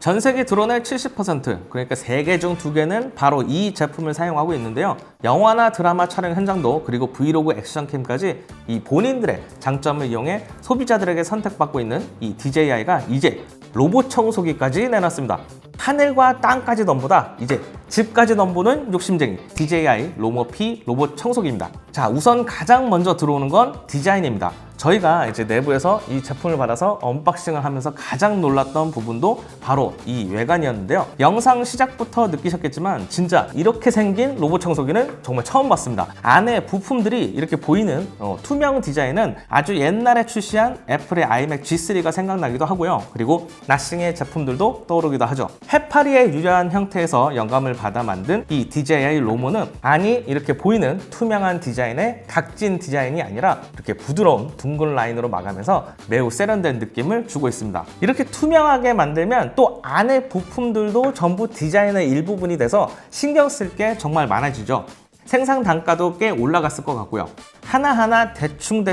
전 세계 드론의 70%, 그러니까 3개 중 2개는 바로 이 제품을 사용하고 있는데요. 영화나 드라마 촬영 현장도 그리고 브이로그 액션캠까지 이 본인들의 장점을 이용해 소비자들에게 선택받고 있는 이 DJI가 이제 로봇 청소기까지 내놨습니다. 하늘과 땅까지 넘보다 이제 집까지 넘보는 욕심쟁이 DJI 로모-P 로봇 청소기입니다. 자, 우선 가장 먼저 들어오는 건 디자인입니다. 저희가 이제 내부에서 이 제품을 받아서 언박싱을 하면서 가장 놀랐던 부분도 바로 이 외관이었는데요. 영상 시작부터 느끼셨겠지만 진짜 이렇게 생긴 로봇 청소기는 정말 처음 봤습니다. 안에 부품들이 이렇게 보이는 투명 디자인은 아주 옛날에 출시한 애플의 아이맥 G3가 생각나기도 하고요. 그리고 나싱의 제품들도 떠오르기도 하죠. 해파리의 유려한 형태에서 영감을 받아 만든 이 DJI 로모는 안이 이렇게 보이는 투명한 디자인의 각진 디자인이 아니라 이렇게 부드러운 둥근 라인으로 마감해서 매우 세련된 느낌을 주고 있습니다. 이렇게 투명하게 만들면 또 안의 부품들도 전부 디자인의 일부분이 돼서 신경 쓸 게 정말 많아지죠. 생산 단가도 꽤 올라갔을 것 같고요. 하나하나 대충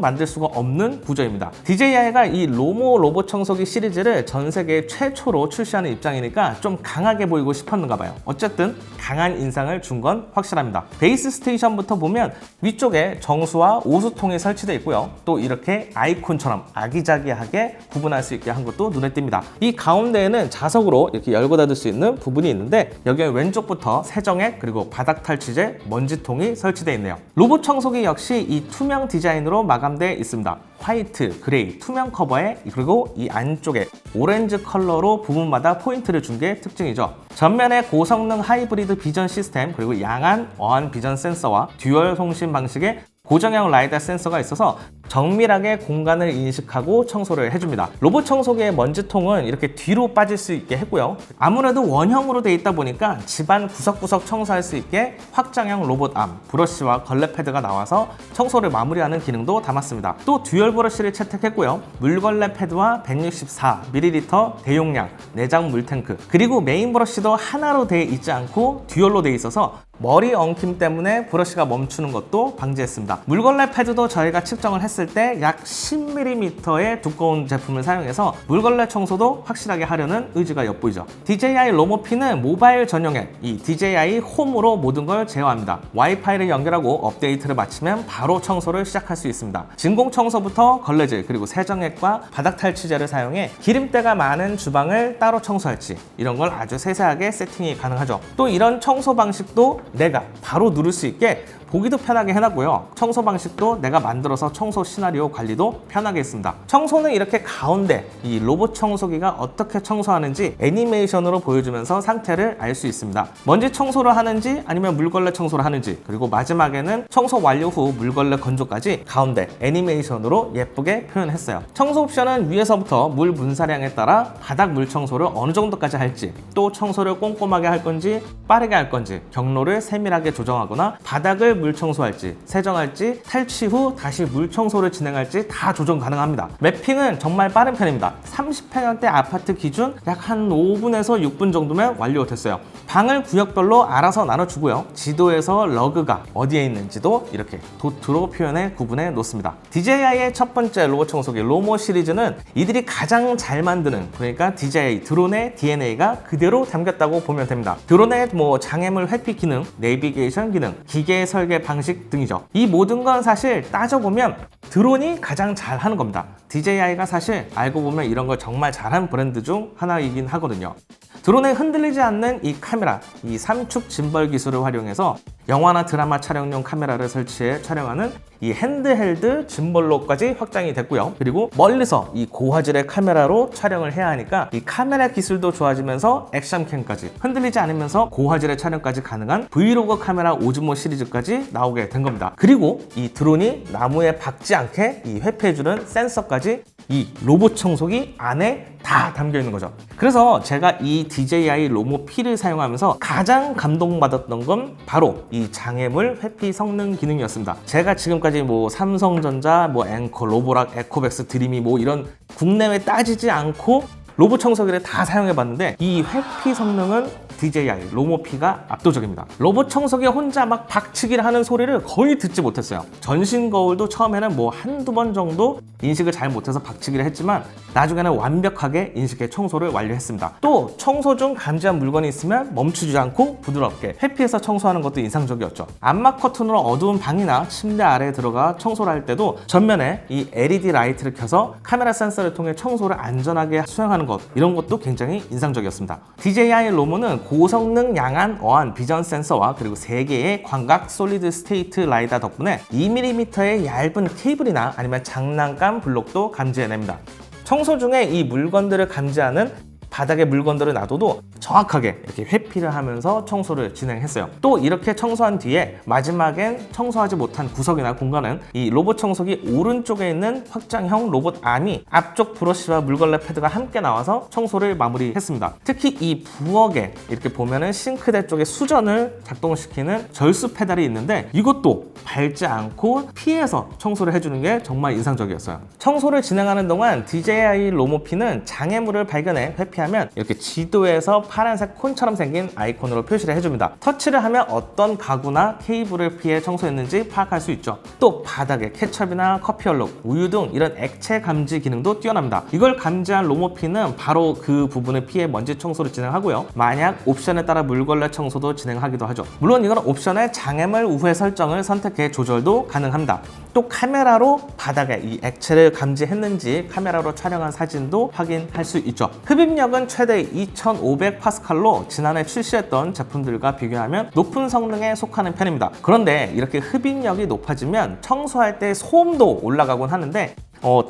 만들 수가 없는 구조입니다. DJI가 이 로모 로봇 청소기 시리즈를 전 세계 최초로 출시하는 입장이니까 좀 강하게 보이고 싶었는가 봐요. 어쨌든 강한 인상을 준 건 확실합니다. 베이스 스테이션부터 보면 위쪽에 정수와 오수통이 설치되어 있고요. 또 이렇게 아이콘처럼 아기자기하게 구분할 수 있게 한 것도 눈에 띕니다. 이 가운데에는 자석으로 이렇게 열고 닫을 수 있는 부분이 있는데 여기에 왼쪽부터 세정액 그리고 바닥 탈취제 먼지통이 설치되어 있네요. 로봇 청소기 역시 이 투명 디자인으로 마감되어 있습니다. 화이트, 그레이, 투명 커버에 그리고 이 안쪽에 오렌지 컬러로 부분마다 포인트를 준 게 특징이죠. 전면에 고성능 하이브리드 비전 시스템 그리고 양안 어안 비전 센서와 듀얼 송신 방식의 고정형 라이다 센서가 있어서 정밀하게 공간을 인식하고 청소를 해줍니다. 로봇 청소기의 먼지통은 이렇게 뒤로 빠질 수 있게 했고요. 아무래도 원형으로 되어 있다 보니까 집안 구석구석 청소할 수 있게 확장형 로봇 암, 브러쉬와 걸레 패드가 나와서 청소를 마무리하는 기능도 담았습니다. 또 듀얼 브러쉬를 채택했고요. 물걸레 패드와 164ml 대용량 내장 물탱크 그리고 메인 브러쉬도 하나로 되어 있지 않고 듀얼로 되어 있어서 머리 엉킴 때문에 브러쉬가 멈추는 것도 방지했습니다. 물걸레 패드도 저희가 측정을 했을 때 약 10mm의 두꺼운 제품을 사용해서 물걸레 청소도 확실하게 하려는 의지가 엿보이죠. DJI 로모-P는 모바일 전용 앱, 이 DJI 홈으로 모든 걸 제어합니다. 와이파이를 연결하고 업데이트를 마치면 바로 청소를 시작할 수 있습니다. 진공 청소부터 걸레질 그리고 세정액과 바닥 탈취제를 사용해 기름때가 많은 주방을 따로 청소할지 이런 걸 아주 세세하게 세팅이 가능하죠. 또 이런 청소 방식도 내가 바로 누를 수 있게 보기도 편하게 해놨고요. 청소 방식도 내가 만들어서 청소 시나리오 관리도 편하게 했습니다. 청소는 이렇게 가운데 이 로봇 청소기가 어떻게 청소하는지 애니메이션으로 보여주면서 상태를 알 수 있습니다. 먼지 청소를 하는지 아니면 물걸레 청소를 하는지 그리고 마지막에는 청소 완료 후 물걸레 건조까지 가운데 애니메이션으로 예쁘게 표현했어요. 청소 옵션은 위에서부터 물 분사량에 따라 바닥 물 청소를 어느 정도까지 할지 또 청소를 꼼꼼하게 할 건지 빠르게 할 건지 경로를 세밀하게 조정하거나 바닥을 물 청소할지 세정할지 탈취 후 다시 물 청소를 진행할지 다 조정 가능합니다. 매핑은 정말 빠른 편입니다. 30평형대 아파트 기준 약 한 5분에서 6분 정도면 완료됐어요. 방을 구역별로 알아서 나눠주고요. 지도에서 러그가 어디에 있는지도 이렇게 도트로 표현해 구분해 놓습니다. DJI의 첫 번째 로봇 청소기 로모 시리즈는 이들이 가장 잘 만드는 그러니까 DJI 드론의 DNA가 그대로 담겼다고 보면 됩니다. 드론의 장애물 회피 기능, 내비게이션 기능, 기계 설계 방식 등이죠. 이 모든 건 사실 따져보면 드론이 가장 잘하는 겁니다. DJI가 사실 알고 보면 이런 걸 정말 잘한 브랜드 중 하나이긴 하거든요. 드론에 흔들리지 않는 이 카메라, 이 삼축 짐벌 기술을 활용해서 영화나 드라마 촬영용 카메라를 설치해 촬영하는 이 핸드헬드 짐벌로까지 확장이 됐고요. 그리고 멀리서 이 고화질의 카메라로 촬영을 해야 하니까 이 카메라 기술도 좋아지면서 액션캠까지 흔들리지 않으면서 고화질의 촬영까지 가능한 브이로그 카메라 오즈모 시리즈까지 나오게 된 겁니다. 그리고 이 드론이 나무에 박지 않게 이 회피해주는 센서까지 이 로봇 청소기 안에 다 담겨 있는 거죠. 그래서 제가 이 DJI 로모-P를 사용하면서 가장 감동받았던 건 바로 이 장애물 회피 성능 기능이었습니다. 제가 지금까지 삼성전자, 앵커, 로보락, 에코백스, 드림이 이런 국내외 따지지 않고 로봇 청소기를 다 사용해봤는데 이 회피 성능은 DJI 로모피가 압도적입니다. 로봇 청소기 혼자 막 박치기를 하는 소리를 거의 듣지 못했어요. 전신 거울도 처음에는 뭐 한두 번 정도 인식을 잘 못해서 박치기를 했지만 나중에는 완벽하게 인식해 청소를 완료했습니다. 또 청소 중 감지한 물건이 있으면 멈추지 않고 부드럽게 회피해서 청소하는 것도 인상적이었죠. 암막 커튼으로 어두운 방이나 침대 아래에 들어가 청소를 할 때도 전면에 이 LED 라이트를 켜서 카메라 센서를 통해 청소를 안전하게 수행하는 것, 이런 것도 굉장히 인상적이었습니다. DJI 로모는 고성능 양안 어안 비전 센서와 그리고 3개의 광각 솔리드 스테이트 라이다 덕분에 2mm의 얇은 케이블이나 아니면 장난감 블록도 감지해냅니다. 청소 중에 이 물건들을 감지하는 바닥에 물건들을 놔둬도 정확하게 이렇게 회피를 하면서 청소를 진행했어요. 또 이렇게 청소한 뒤에 마지막엔 청소하지 못한 구석이나 공간은 이 로봇 청소기 오른쪽에 있는 확장형 로봇 암이 앞쪽 브러쉬와 물걸레 패드가 함께 나와서 청소를 마무리했습니다. 특히 이 부엌에 이렇게 보면은 싱크대 쪽에 수전을 작동시키는 절수 페달이 있는데 이것도 밟지 않고 피해서 청소를 해주는 게 정말 인상적이었어요. 청소를 진행하는 동안 DJI 로모피는 장애물을 발견해 회피하면 이렇게 지도에서 파란색 콘처럼 생긴 아이콘으로 표시를 해줍니다. 터치를 하면 어떤 가구나 케이블을 피해 청소했는지 파악할 수 있죠. 또 바닥에 케첩이나 커피 얼룩, 우유 등 이런 액체 감지 기능도 뛰어납니다. 이걸 감지한 로모피는 바로 그 부분을 피해 먼지 청소를 진행하고요. 만약 옵션에 따라 물걸레 청소도 진행하기도 하죠. 물론 이건 옵션에 장애물 우회 설정을 선택해 조절도 가능합니다. 또 카메라로 바닥에 이 액체를 감지했는지 카메라로 촬영한 사진도 확인할 수 있죠. 흡입력은 최대 2500파스칼로 지난해 출시했던 제품들과 비교하면 높은 성능에 속하는 편입니다. 그런데 이렇게 흡입력이 높아지면 청소할 때 소음도 올라가곤 하는데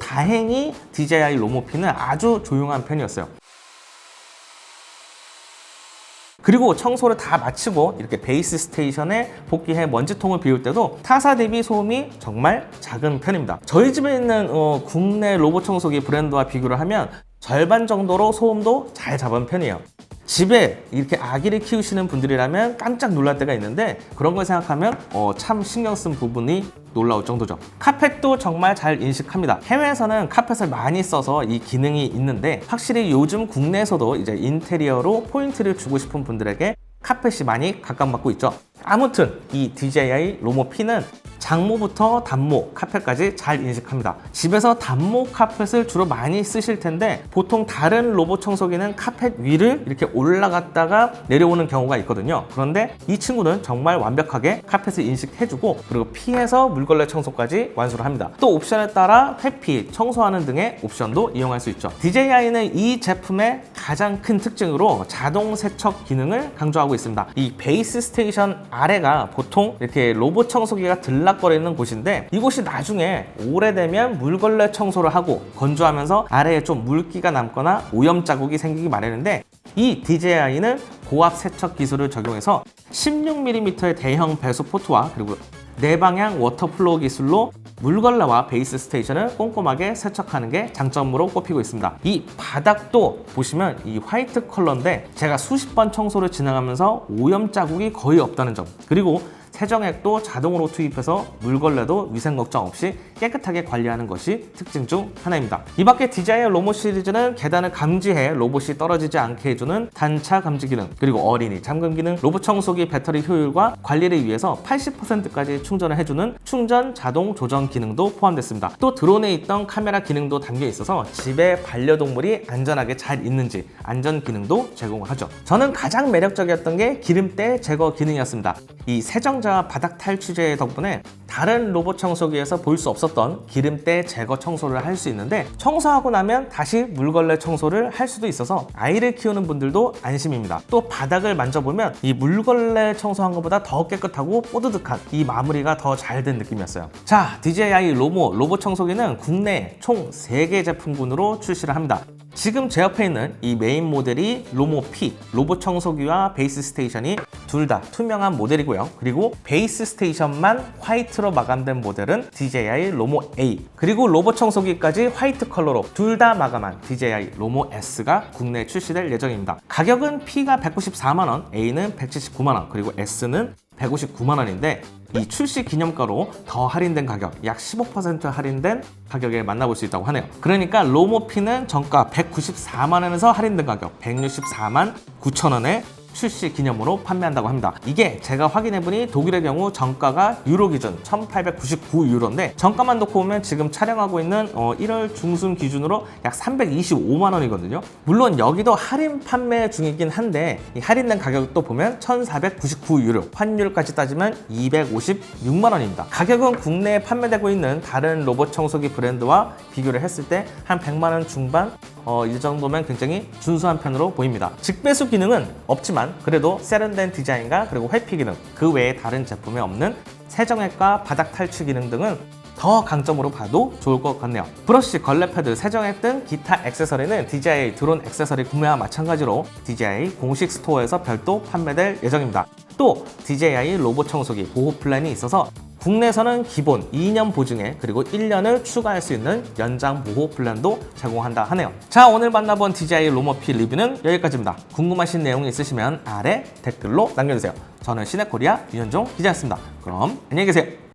다행히 DJI 로모피는 아주 조용한 편이었어요. 그리고 청소를 다 마치고 이렇게 베이스 스테이션에 복귀해 먼지통을 비울 때도 타사 대비 소음이 정말 작은 편입니다. 저희 집에 있는 국내 로봇 청소기 브랜드와 비교를 하면 절반 정도로 소음도 잘 잡은 편이에요. 집에 이렇게 아기를 키우시는 분들이라면 깜짝 놀랄 때가 있는데 그런 걸 생각하면 참 신경 쓴 부분이 놀라울 정도죠. 카펫도 정말 잘 인식합니다. 해외에서는 카펫을 많이 써서 이 기능이 있는데 확실히 요즘 국내에서도 이제 인테리어로 포인트를 주고 싶은 분들에게 카펫이 많이 각광받고 있죠. 아무튼 이 DJI 로모피는 장모부터 단모, 카펫까지 잘 인식합니다. 집에서 단모 카펫을 주로 많이 쓰실 텐데 보통 다른 로봇 청소기는 카펫 위를 이렇게 올라갔다가 내려오는 경우가 있거든요. 그런데 이 친구는 정말 완벽하게 카펫을 인식해주고 그리고 피해서 물걸레 청소까지 완수를 합니다. 또 옵션에 따라 회피, 청소하는 등의 옵션도 이용할 수 있죠. DJI는 이 제품의 가장 큰 특징으로 자동 세척 기능을 강조하고 있습니다. 이 베이스 스테이션 아래가 보통 이렇게 로봇 청소기가 들락거리는 곳인데 이곳이 나중에 오래되면 물걸레 청소를 하고 건조하면서 아래에 좀 물기가 남거나 오염 자국이 생기기 마련인데 이 DJI는 고압 세척 기술을 적용해서 16mm의 대형 배수 포트와 그리고 내방향 워터플로우 기술로 물걸레와 베이스 스테이션을 꼼꼼하게 세척하는 게 장점으로 꼽히고 있습니다. 이 바닥도 보시면 이 화이트 컬러인데 제가 수십 번 청소를 진행하면서 오염 자국이 거의 없다는 점, 그리고 세정액도 자동으로 투입해서 물걸레도 위생 걱정 없이 깨끗하게 관리하는 것이 특징 중 하나입니다. 이 밖에 DJI 로봇 시리즈는 계단을 감지해 로봇이 떨어지지 않게 해주는 단차 감지 기능, 그리고 어린이 잠금 기능, 로봇 청소기 배터리 효율과 관리를 위해서 80%까지 충전을 해주는 충전 자동 조정 기능도 포함됐습니다. 또 드론에 있던 카메라 기능도 담겨 있어서 집에 반려동물이 안전하게 잘 있는지 안전 기능도 제공하죠. 저는 가장 매력적이었던 게 기름때 제거 기능이었습니다. 이 세정자와 바닥 탈취제 덕분에 다른 로봇 청소기에서 볼 수 없었던 기름때 제거 청소를 할 수 있는데 청소하고 나면 다시 물걸레 청소를 할 수도 있어서 아이를 키우는 분들도 안심입니다. 또 바닥을 만져보면 이 물걸레 청소한 것보다 더 깨끗하고 뽀드득한 이 마무리가 더 잘 된 느낌이었어요. 자, DJI 로모 로봇 청소기는 국내에 총 3개 제품군으로 출시를 합니다. 지금 제 옆에 있는 이 메인 모델이 로모 P, 로봇 청소기와 베이스 스테이션이 둘 다 투명한 모델이고요. 그리고 베이스 스테이션만 화이트로 마감된 모델은 DJI 로모 A, 그리고 로봇 청소기까지 화이트 컬러로 둘 다 마감한 DJI 로모 S가 국내에 출시될 예정입니다. 가격은 P가 194만원, A는 179만원, 그리고 S는 159만원인데 이 출시 기념가로 더 할인된 가격, 약 15% 할인된 가격에 만나볼 수 있다고 하네요. 그러니까 로모피는 정가 194만 원에서 할인된 가격 164만 9천 원에 출시 기념으로 판매한다고 합니다. 이게 제가 확인해보니 독일의 경우 정가가 유로 기준 1899유로인데 정가만 놓고 보면 지금 촬영하고 있는 1월 중순 기준으로 약 325만 원이거든요. 물론 여기도 할인 판매 중이긴 한데 이 할인된 가격도 보면 1499유로, 환율까지 따지면 256만 원입니다. 가격은 국내에 판매되고 있는 다른 로봇 청소기 브랜드와 비교를 했을 때 한 100만 원 중반 이 정도면 굉장히 준수한 편으로 보입니다. 직배수 기능은 없지만 그래도 세련된 디자인과 그리고 회피 기능, 그 외에 다른 제품에 없는 세정액과 바닥 탈취 기능 등은 더 강점으로 봐도 좋을 것 같네요. 브러쉬, 걸레 패드, 세정액 등 기타 액세서리는 DJI 드론 액세서리 구매와 마찬가지로 DJI 공식 스토어에서 별도 판매될 예정입니다. 또 DJI 로봇 청소기 보호 플랜이 있어서 국내에서는 기본 2년 보증에 그리고 1년을 추가할 수 있는 연장 보호 플랜도 제공한다 하네요. 자, 오늘 만나본 DJI 로모피 리뷰는 여기까지입니다. 궁금하신 내용이 있으시면 아래 댓글로 남겨주세요. 저는 시네코리아 윤현종 기자였습니다. 그럼 안녕히 계세요.